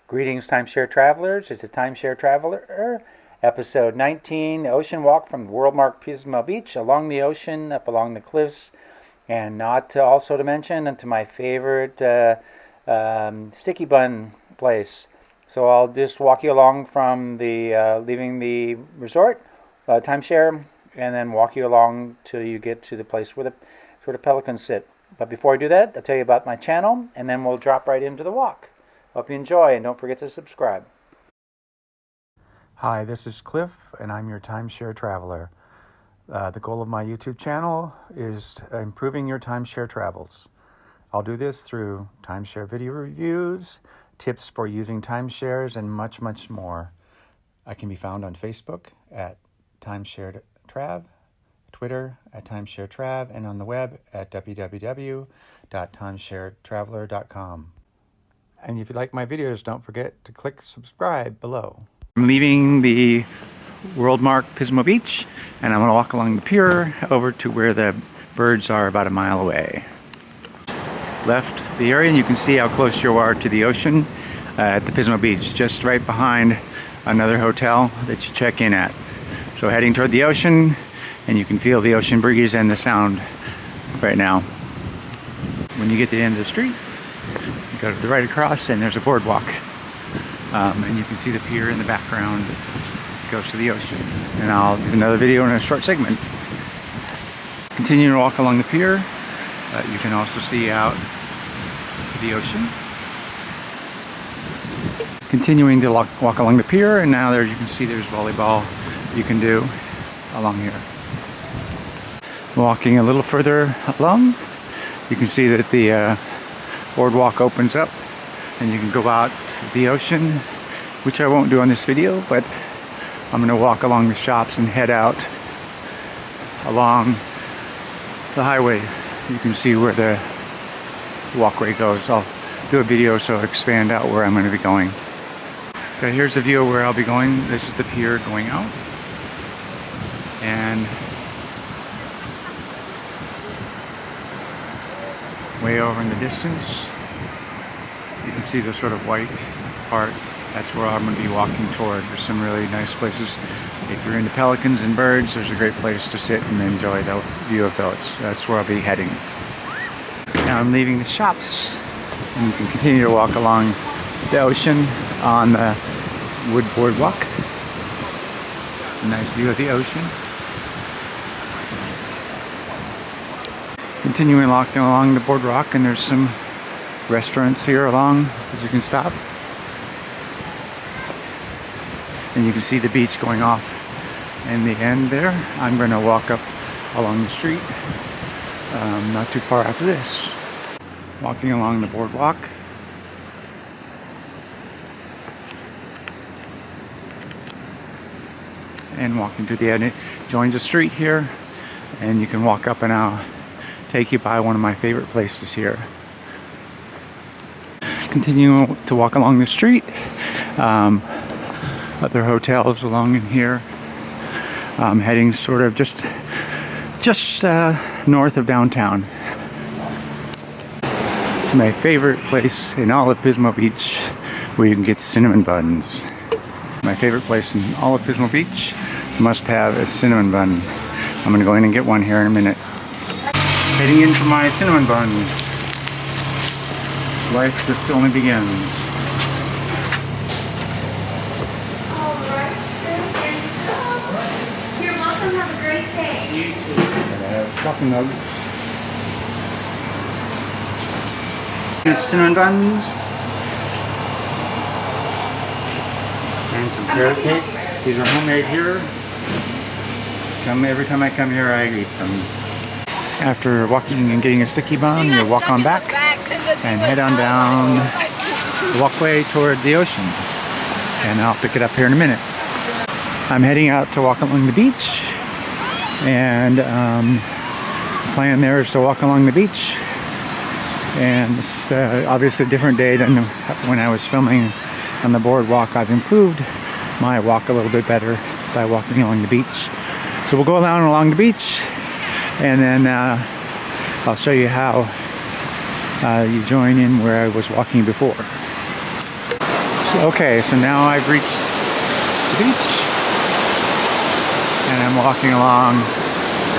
Greetings, Timeshare Travelers. It's the Timeshare Traveler, episode 19, the ocean walk from world-marked Pismo Beach, along the ocean, up along the cliffs, and not to also to mention to my favorite sticky bun place. So I'll just walk you along from the leaving the resort, timeshare, and then walk you along till you get to the place where the Pelicans sit. But before I do that, I'll tell you about my channel, and then we'll drop right into the walk. Hope you enjoy, and don't forget to subscribe. Hi, this is Cliff, and I'm your Timeshare Traveler. The goal of my YouTube channel is improving your timeshare travels. I'll do this through timeshare video reviews, tips for using timeshares, and much, much more. I can be found on Facebook at Timeshare Trav, Twitter at Timeshare Trav, and on the web at www.timesharetraveler.com. And if you like my videos, don't forget to click subscribe below. I'm leaving the world-marked Pismo Beach, and I'm going to walk along the pier over to where the birds are about a mile away. Left the area, and you can see how close you are to the ocean at the Pismo Beach, just right behind another hotel that you check in at. So heading toward the ocean, and you can feel the ocean breeze and the sound right now. When you get to the end of the street, you go to the right across, and there's a boardwalk. And you can see the pier in the background. It goes to the ocean. And I'll do another video in a short segment. Continuing to walk along the pier, you can also see out to the ocean. Continuing to walk along the pier, and now you can see there's volleyball you can do along here. Walking a little further along, you can see that the boardwalk opens up, and you can go out to the ocean, which I won't do on this video, but I'm going to walk along the shops and head out along the highway. You can see where the walkway goes. I'll do a video so I'll expand out where I'm going to be going. Okay, here's the view of where I'll be going. This is the pier going out. And way over in the distance, you can see the sort of white part. That's where I'm going to be walking toward. There's some really nice places. If you're into pelicans and birds, there's a great place to sit and enjoy the view of those. That's where I'll be heading. Now I'm leaving the shops, and you can continue to walk along the ocean on the wood boardwalk. A nice view of the ocean. Continuing walking along the boardwalk, and there's some restaurants here along that you can stop. And you can see the beach going off in the end there. I'm going to walk up along the street not too far after this. Walking along the boardwalk. And walking to the end. It joins a street here, and you can walk up, and I'll take you by one of my favorite places here. Continue to walk along the street. Other hotels along in here. Heading sort of just north of downtown to my favorite place in all of Pismo Beach, where you can get cinnamon buns. My favorite place in all of Pismo Beach must have a cinnamon bun. I'm going to go in and get one here in a minute. Heading in for my cinnamon buns. Life just only begins. Alright, you're welcome. Have a great day. You too. I have coffee mugs. These cinnamon buns. And some carrot cake. These are homemade here. Every time I come here, I eat them. After walking and getting a sticky bun, you walk on back and head on down the walkway toward the ocean. And I'll pick it up here in a minute. I'm heading out to walk along the beach, and the plan there is to walk along the beach. And it's obviously a different day than when I was filming on the boardwalk. I've improved my walk a little bit better by walking along the beach. So we'll go down along the beach, and then I'll show you how you join in where I was walking before. So Okay, so now I've reached the beach and I'm walking along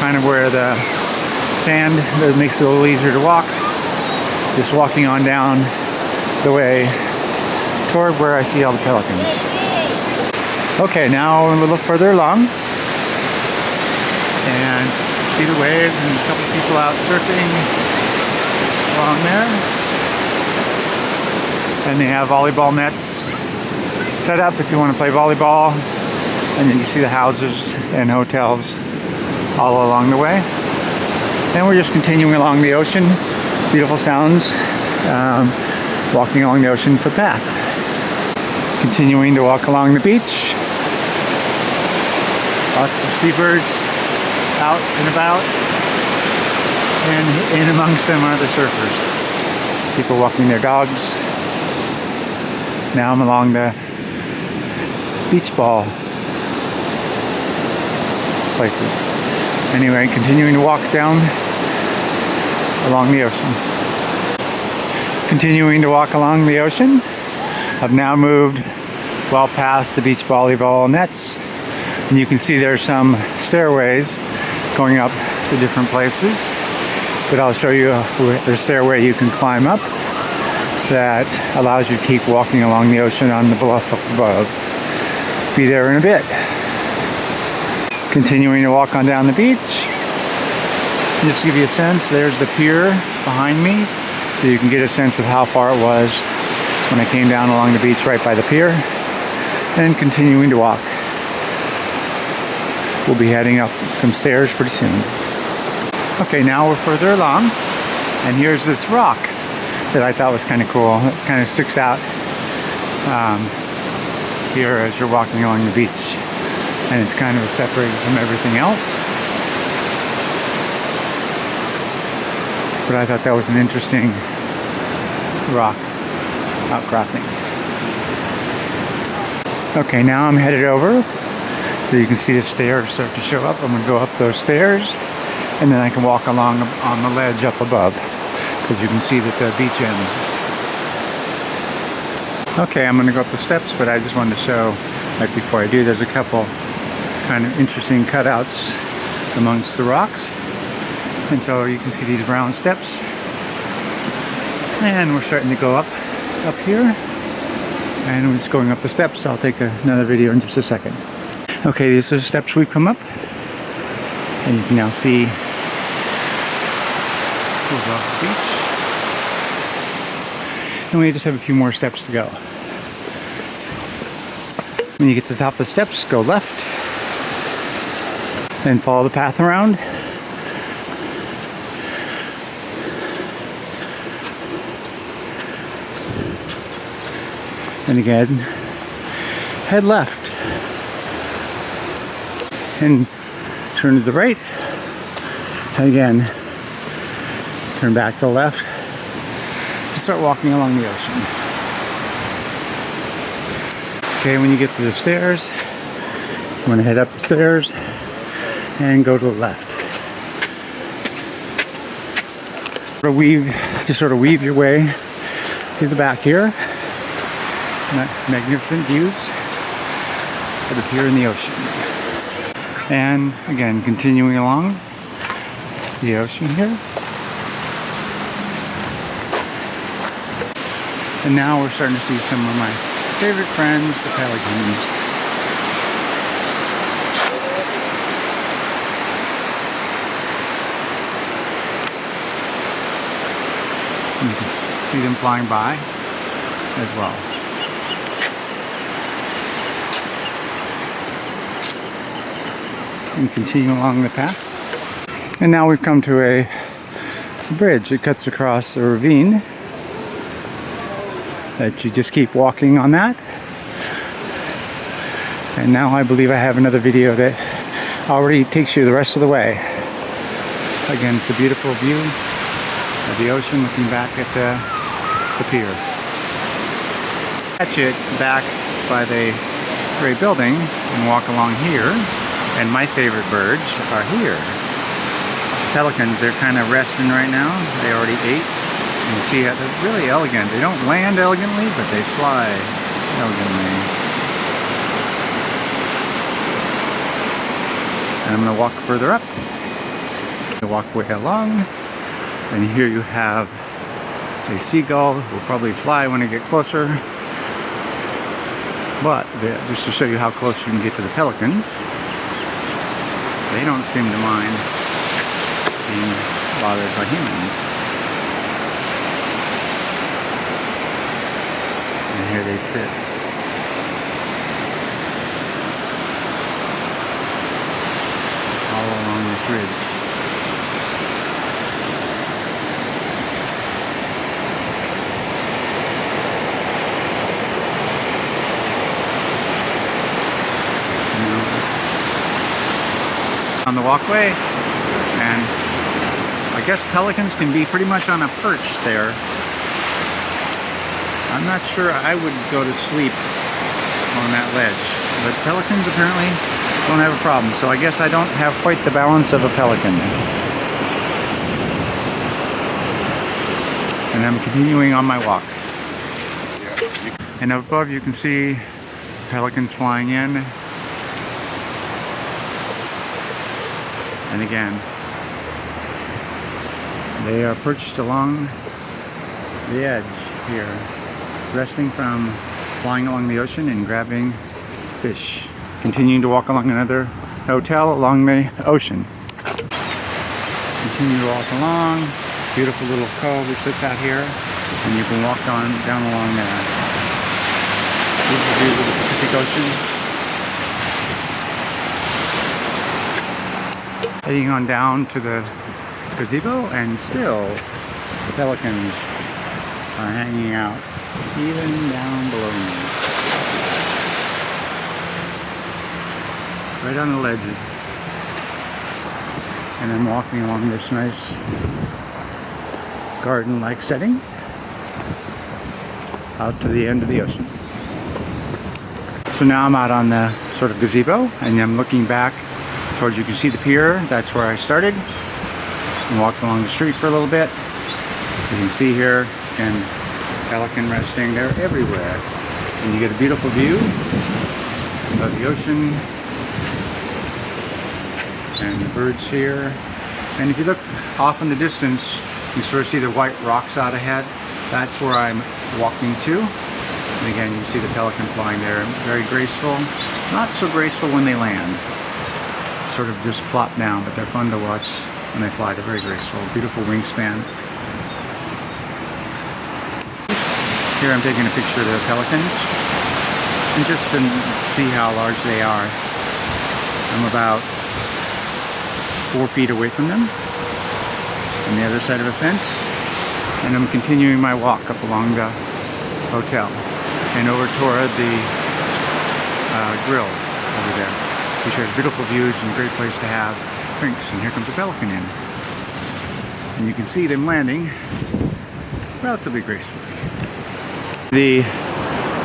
kind of where the sand that makes it a little easier to walk. Just walking on down the way toward where I see all the pelicans. Okay, now a little further along and see the waves and a couple of people out surfing along there. And they have volleyball nets set up if you want to play volleyball. And then you see the houses and hotels all along the way. And we're just continuing along the ocean. Beautiful sounds. Walking along the ocean footpath. Continuing to walk along the beach. Lots of seabirds out and about. And in amongst them are the surfers. People walking their dogs. Now I'm along the beach ball places. Anyway, continuing to walk down along the ocean. Continuing to walk along the ocean. I've now moved well past the beach volleyball nets. And you can see there's some stairways going up to different places. But I'll show you a stairway you can climb up that allows you to keep walking along the ocean on the bluff up above. Be there in a bit. Continuing to walk on down the beach. Just to give you a sense, there's the pier behind me, so you can get a sense of how far it was when I came down along the beach right by the pier. And continuing to walk. We'll be heading up some stairs pretty soon. Okay, now we're further along, and here's this rock that I thought was kind of cool. It kind of sticks out here as you're walking along the beach. And it's kind of separated from everything else. But I thought that was an interesting rock outcropping. Okay, now I'm headed over. So you can see the stairs start to show up. I'm going to go up those stairs. And then I can walk along on the ledge up above. Because you can see that the beach ends. Okay, I'm going to go up the steps, but I just wanted to show right before I do, there's a couple kind of interesting cutouts amongst the rocks. And so you can see these brown steps. And we're starting to go up here. And we're just going up the steps. I'll take another video in just a second. Okay, these are the steps we've come up. And you can now see the beach. And we just have a few more steps to go. When you get to the top of the steps, go left. Then follow the path around. And again, head left. And turn to the right. And again, turn back to the left. To start walking along the ocean. Okay, when you get to the stairs, you want to head up the stairs and go to the left. Just sort of weave your way to the back here. Magnificent views of the pier and the ocean. And again, continuing along the ocean here. And now we're starting to see some of my favorite friends, the Pelicans. And you can see them flying by as well. And continue along the path. And now we've come to a bridge that cuts across a ravine. That you just keep walking on that. And now I believe I have another video that already takes you the rest of the way. Again, it's a beautiful view of the ocean looking back at the pier. Catch it back by the gray building and walk along here. And my favorite birds are here. Pelicans, they're kind of resting right now. They already ate. You can see how they're really elegant. They don't land elegantly, but they fly That'll get me. And I'm going to walk further up. The walkway along. And here you have a seagull. Will probably fly when I get closer. But just to show you how close you can get to the pelicans, they don't seem to mind being bothered by humans. And here they sit. All along this ridge. On the walkway, and I guess pelicans can be pretty much on a perch there. I'm not sure I would go to sleep on that ledge, but pelicans apparently don't have a problem, so I guess I don't have quite the balance of a pelican. And I'm continuing on my walk. And up above you can see pelicans flying in. And again, they are perched along the edge here, resting from flying along the ocean and grabbing fish. Continuing to walk along another hotel along the ocean. Continue to walk along. Beautiful little cove that sits out here, and you can walk down along there. Beautiful views of the Pacific Ocean. Heading on down to the gazebo, and still the pelicans are hanging out even down below me. Right on the ledges. And I'm walking along this nice garden-like setting out to the end of the ocean. So now I'm out on the sort of gazebo, and I'm looking back towards, you can see the pier. That's where I started, and walked along the street for a little bit. You can see here, and pelican resting. They're everywhere, and you get a beautiful view of the ocean and the birds here. And if you look off in the distance, you sort of see the white rocks out ahead. That's where I'm walking to. And again, you can see the pelican flying there. Very graceful. Not so graceful when they land. Sort of just plop down, but they're fun to watch when they fly. They're very graceful. Beautiful wingspan. Here I'm taking a picture of the pelicans, and just to see how large they are. I'm about 4 feet away from them on the other side of a fence, and I'm continuing my walk up along the hotel and over toward the grill over there, which has beautiful views and a great place to have drinks. And here comes a pelican in, and you can see them landing relatively gracefully. The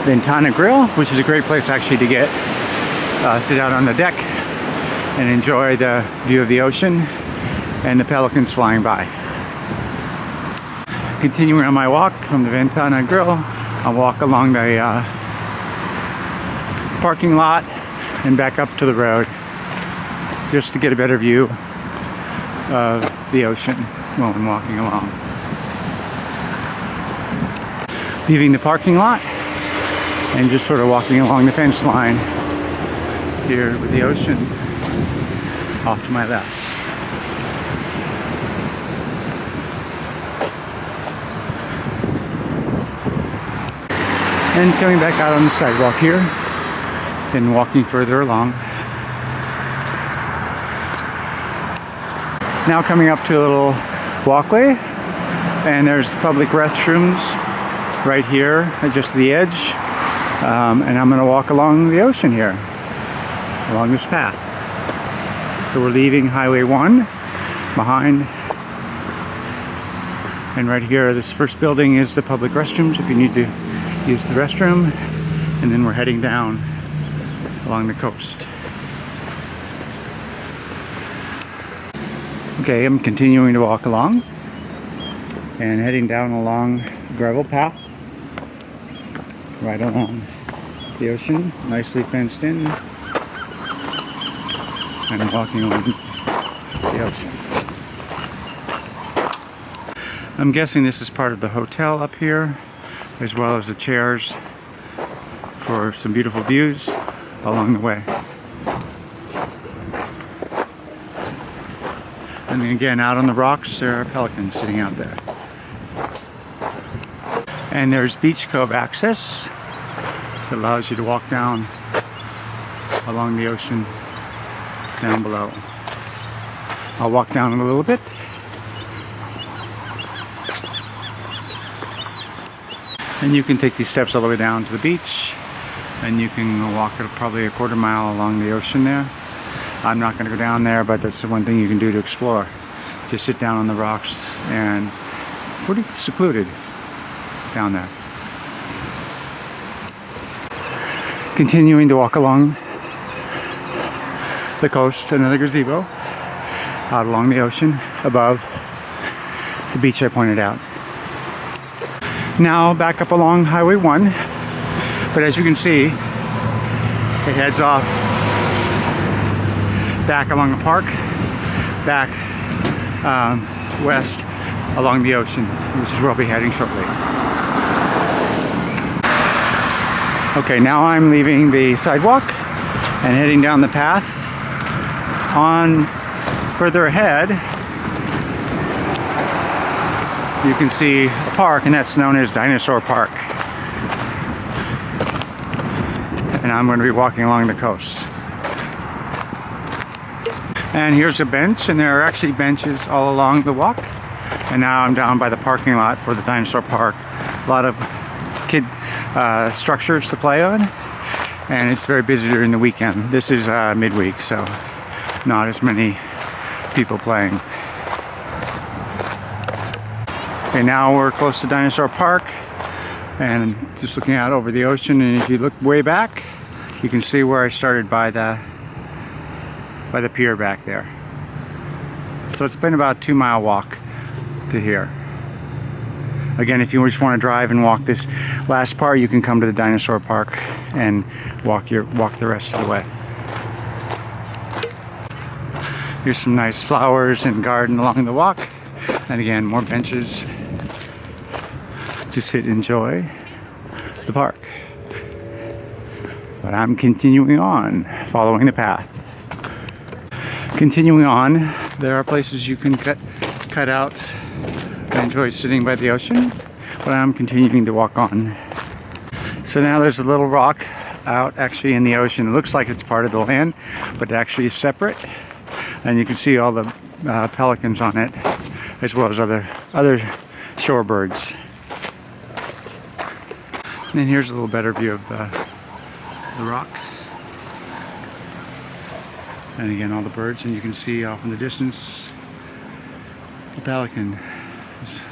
Ventana Grill, which is a great place actually to get sit out on the deck and enjoy the view of the ocean and the pelicans flying by. Continuing on my walk from the Ventana Grill, I'll walk along the parking lot and back up to the road just to get a better view of the ocean while I'm walking along. Leaving the parking lot and just sort of walking along the fence line here with the ocean off to my left. And coming back out on the sidewalk here and walking further along. Now coming up to a little walkway, and there's public restrooms right here at just the edge, and I'm going to walk along the ocean here along this path. So we're leaving Highway 1 behind, and right here this first building is the public restrooms if you need to use the restroom, and then we're heading down along the coast. Okay, I'm continuing to walk along and heading down along the gravel path right along the ocean, nicely fenced in. And I'm walking along the ocean. I'm guessing this is part of the hotel up here, as well as the chairs for some beautiful views along the way. And then again, out on the rocks, there are pelicans sitting out there. And there's Beach Cove access that allows you to walk down along the ocean down below. I'll walk down a little bit. And you can take these steps all the way down to the beach, and you can walk probably a quarter mile along the ocean there. I'm not going to go down there, but that's the one thing you can do to explore. Just sit down on the rocks, and pretty secluded down there. Continuing to walk along the coast, another gazebo out along the ocean above the beach I pointed out. Now back up along Highway 1, but as you can see, it heads off back along the park, back west along the ocean, which is where I'll be heading shortly. Okay, now I'm leaving the sidewalk and heading down the path. On further ahead, you can see a park, and that's known as Dinosaur Park. And I'm going to be walking along the coast. And here's a bench, and there are actually benches all along the walk. And now I'm down by the parking lot for the Dinosaur Park. A lot of kid structures to play on, and it's very busy during the weekend. This is midweek, so not as many people playing. Okay, now we're close to Dinosaur Park, and just looking out over the ocean, and if you look way back, you can see where I started by the pier back there. So it's been about a 2-mile walk to here. Again, if you just want to drive and walk this last part, you can come to the Dinosaur Park and walk the rest of the way. Here's some nice flowers and garden along the walk, and again, more benches to sit and enjoy the park. But I'm continuing on, following the path. Continuing on, there are places you can cut out. I enjoy sitting by the ocean, but I'm continuing to walk on. So now there's a little rock out actually in the ocean. It looks like it's part of the land, but actually it's separate. And you can see all the pelicans on it, as well as other shorebirds. And then here's a little better view of the rock. And again, all the birds, and you can see off in the distance the pelican is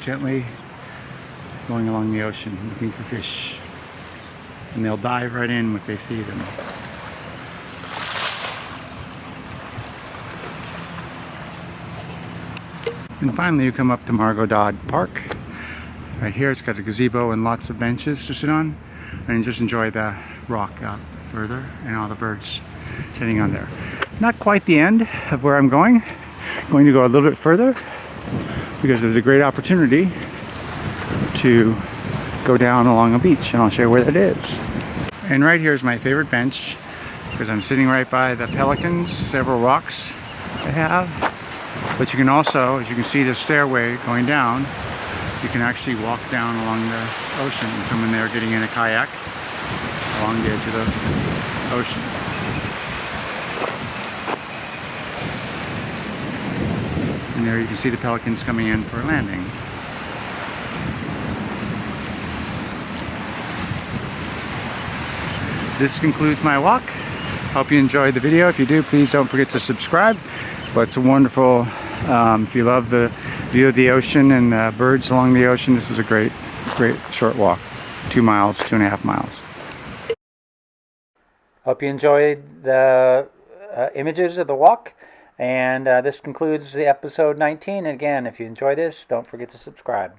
gently going along the ocean looking for fish. And they'll dive right in if they see them. And finally you come up to Margot Dodd Park. Right here it's got a gazebo and lots of benches to sit on, and just enjoy the rock out further and all the birds sitting on there. Not quite the end of where I'm going. I'm going to go a little bit further because there's a great opportunity to go down along a beach, and I'll show you where that is. And right here is my favorite bench because I'm sitting right by the Pelicans, several rocks they have. But you can also, as you can see the stairway going down, you can actually walk down along the ocean. And someone there getting in a kayak along the edge of the ocean. And there you can see the pelicans coming in for a landing. This concludes my walk. Hope you enjoyed the video. If you do, please don't forget to subscribe. But it's a wonderful, if you love the view of the ocean and the birds along the ocean, this is a great short walk. 2 miles, 2.5 miles. Hope you enjoyed the images of the walk. And this concludes the episode 19. And again, if you enjoy this, don't forget to subscribe.